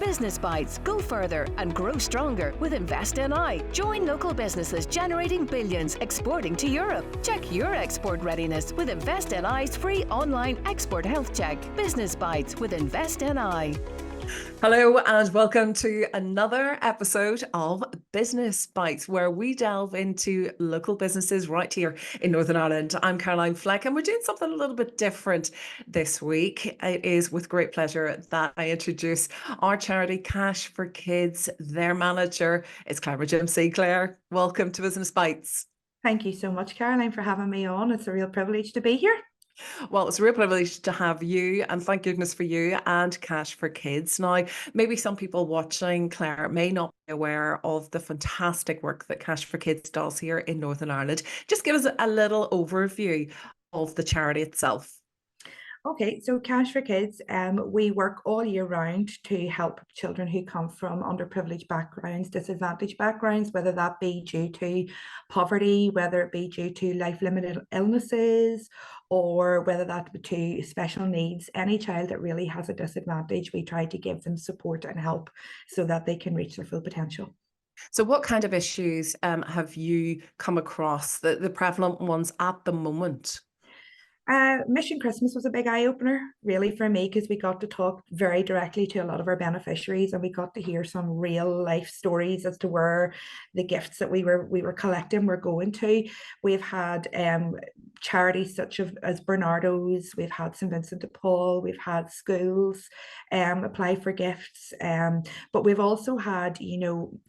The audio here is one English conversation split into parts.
Business Bites. Go further and grow stronger with Invest NI. Join local businesses generating billions exporting to Europe. Check your export readiness with Invest NI's free online export health check. Business Bites with Invest NI. Hello and welcome to another episode of Business Bites, where we delve into local businesses right here in Northern Ireland. I'm Caroline Fleck and we're doing something a little bit different this week. It is with great pleasure that I introduce our charity Cash for Kids. Their manager is Clare McGimpsey. Clare, welcome to Business Bites. Thank you so much, Caroline, for having me on. It's a real privilege to be here. Well, it's a real privilege to have you, and thank goodness for you and Cash for Kids. Now, maybe some people watching, Clare, may not be aware of the fantastic work that Cash for Kids does here in Northern Ireland. Just give us a little overview of the charity itself. Okay, so Cash for Kids, we work all year round to help children who come from underprivileged backgrounds, disadvantaged backgrounds, whether that be due to poverty, whether it be due to life-limited illnesses, or whether that be to special needs. Any child that really has a disadvantage, we try to give them support and help so that they can reach their full potential. So what kind of issues have you come across, the prevalent ones at the moment? Mission Christmas was a big eye-opener, really, for me, because we got to talk very directly to a lot of our beneficiaries, and we got to hear some real life stories as to where the gifts that we were collecting were going to. We've had charities such as Bernardo's, we've had St Vincent de Paul, we've had schools apply for gifts, but we've also had,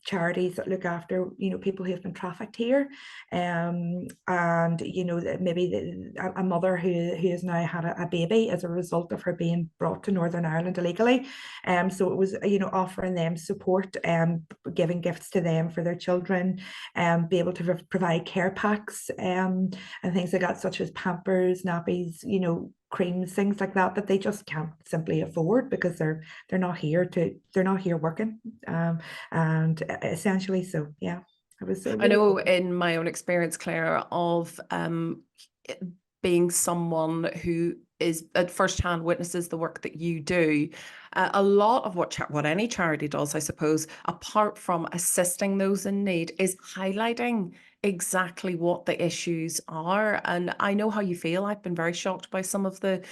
charities that look after, people who have been trafficked here, and maybe a mother who has now had a baby as a result of her being brought to Northern Ireland illegally. So it was, offering them support, giving gifts to them for their children, be able to provide care packs, and things like that, such as Pampers, nappies, creams, things like that, that they just can't simply afford because they're not here working. And essentially, so yeah. I know in my own experience, Clare, of being someone who is at first-hand witnesses the work that you do, a lot of what any charity does, I suppose, apart from assisting those in need, is highlighting exactly what the issues are. And I know how you feel. I've been very shocked by some of the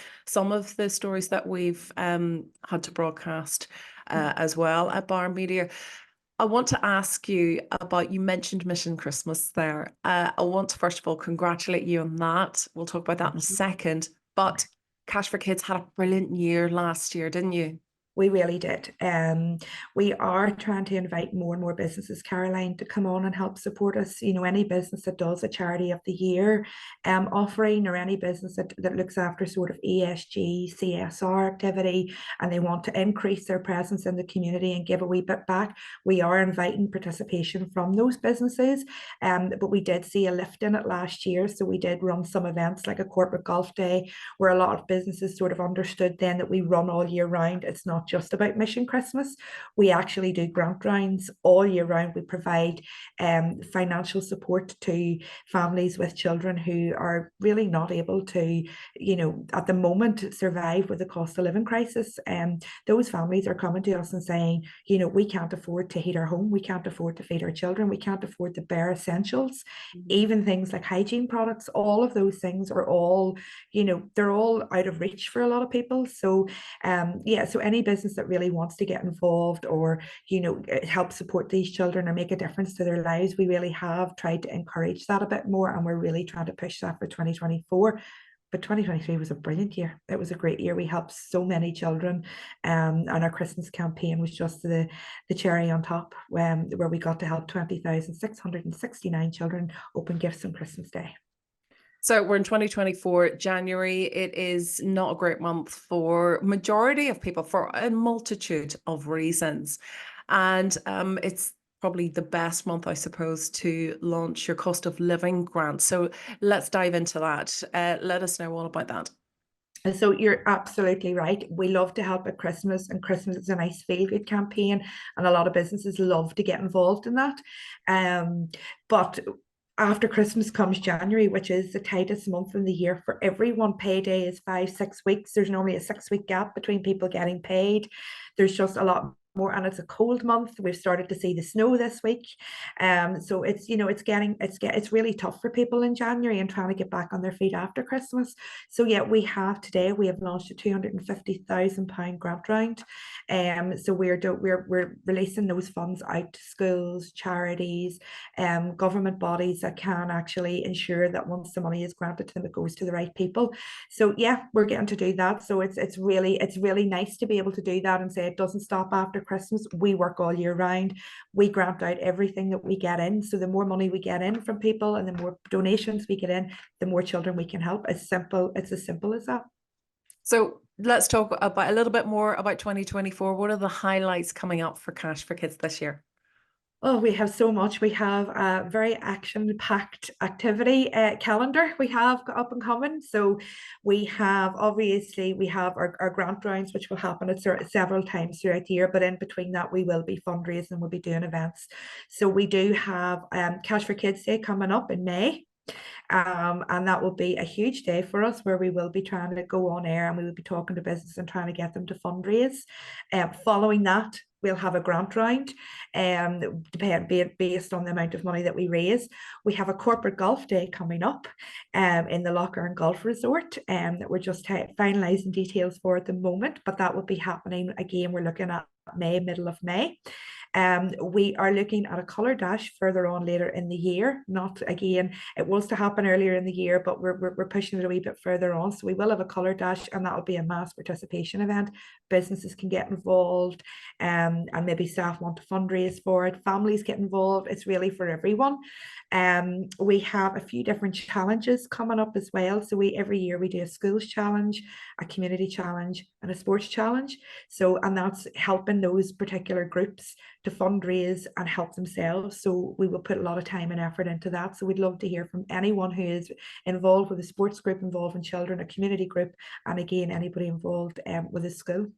stories that we've had to broadcast as well at Bauer Media. I want to ask you about, you mentioned Mission Christmas there. I want to first of all congratulate you on that. We'll talk about that in a second. But Cash for Kids had a brilliant year last year, didn't you? We really did. We are trying to invite more and more businesses, Caroline, to come on and help support us. Any business that does a charity of the year offering, or any business that looks after sort of ESG, CSR activity, and they want to increase their presence in the community and give a wee bit back, we are inviting participation from those businesses. But we did see a lift in it last year. So we did run some events like a corporate golf day, where a lot of businesses sort of understood then that we run all year round. It's not just about Mission Christmas. We actually do grant rounds all year round. We provide financial support to families with children who are really not able to, at the moment, survive with the cost of living crisis. Those families are coming to us and saying, we can't afford to heat our home, we can't afford to feed our children, we can't afford the bare essentials, even things like hygiene products. All of those things are all, they're all out of reach for a lot of people. So so any business that really wants to get involved or help support these children or make a difference to their lives, we really have tried to encourage that a bit more, and we're really trying to push that for 2024. But 2023 was a brilliant year. It was a great year. We helped so many children, and our Christmas campaign was just the cherry on top, where we got to help 20,669 children open gifts on Christmas Day. So we're in 2024, January. It is not a great month for majority of people for a multitude of reasons. And it's probably the best month, I suppose, to launch your cost of living grant. So let's dive into that. Let us know all about that. And so you're absolutely right. We love to help at Christmas, and Christmas is a nice feel-good campaign, and a lot of businesses love to get involved in that. But after Christmas comes January, which is the tightest month in the year for everyone. Payday is 5-6 weeks. There's normally a 6-week gap between people getting paid. There's just a lot more, and it's a cold month. We've started to see the snow this week. So it's, it's really tough for people in January and trying to get back on their feet after Christmas. So yeah, we have launched a £250,000 grant round. So we're releasing those funds out to schools, charities, government bodies that can actually ensure that once the money is granted to them, it goes to the right people. So yeah, we're getting to do that. So it's really nice to be able to do that and say it doesn't stop after Christmas. We work all year round. We grant out everything that we get in. So the more money we get in from people and the more donations we get in, the more children we can help. It's as simple as that. So let's talk about a little bit more about 2024. What are the highlights coming up for Cash for Kids this year? Oh, we have so much. We have a very action-packed activity calendar we have up and coming. So we have our grant rounds, which will happen at several times throughout the year. But in between that, we will be fundraising, we'll be doing events. So we do have Cash for Kids Day coming up in May. And that will be a huge day for us, where we will be trying to go on air and we will be talking to business and trying to get them to fundraise. Following that, we'll have a grant round, based on the amount of money that we raise. We have a corporate golf day coming up in the Lough Golf Resort, that we're just finalising details for at the moment, but that will be happening again. We're looking at middle of May. We are looking at a colour dash further on later in the year. It was to happen earlier in the year, but we're pushing it a wee bit further on. So we will have a colour dash, and that will be a mass participation event. Businesses can get involved, and maybe staff want to fundraise for it. Families get involved. It's really for everyone. We have a few different challenges coming up as well. So every year we do a schools challenge, a community challenge, and a sports challenge. And that's helping those particular groups to fundraise and help themselves. So we will put a lot of time and effort into that. So we'd love to hear from anyone who is involved with a sports group, involving children, a community group, and again, anybody involved with a school.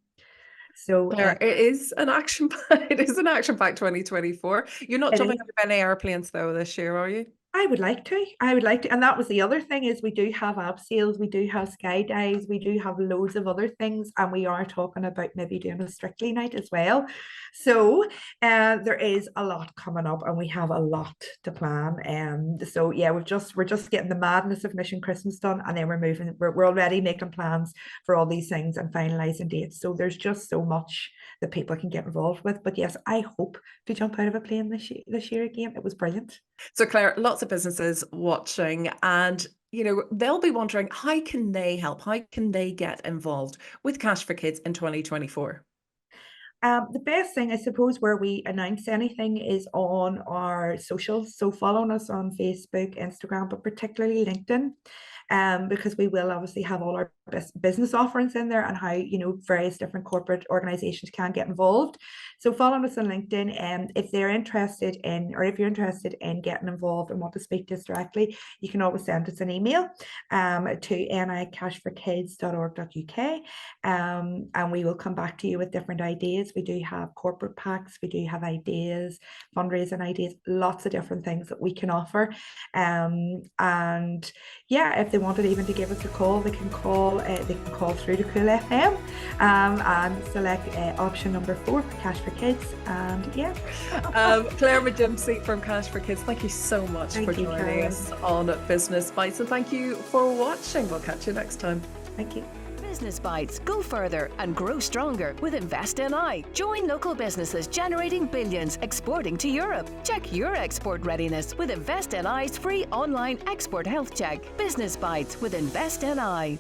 So Claire, it is an action packed 2024. You're not jumping out of any airplanes though this year, are you? I would like to. And that was the other thing, is we do have abseils, we do have skydives, we do have loads of other things, and we are talking about maybe doing a Strictly night as well. So there is a lot coming up, and we have a lot to plan. So yeah, we're just getting the madness of Mission Christmas done, and then we're already making plans for all these things and finalising dates. So there's just so much that people can get involved with. But yes, I hope to jump out of a plane this year again. It was brilliant. So Claire, lots of businesses watching, and they'll be wondering, how can they help? How can they get involved with Cash for Kids in 2024? The best thing, I suppose, where we announce anything is on our socials. So following us on Facebook, Instagram, but particularly LinkedIn, because we will obviously have all our business offerings in there, and how various different corporate organizations can get involved. So following us on LinkedIn, if you're interested in getting involved and want to speak to us directly, you can always send us an email to nicashforkids.org.uk, and we will come back to you with different ideas. We do have corporate packs, we do have ideas, fundraising ideas, lots of different things that we can offer. And yeah, if they wanted even to give us a call, they can call through to Cool FM and select option number 4 for Cash for Kids. And yeah. Clare McGimpsey from Cash for Kids, thank you so much for joining us on Business Bites, and thank you for watching. We'll catch you next time. Thank you. Business Bites. Go further and grow stronger with InvestNI. Join local businesses generating billions, exporting to Europe. Check your export readiness with InvestNI's free online export health check. Business Bites with InvestNI.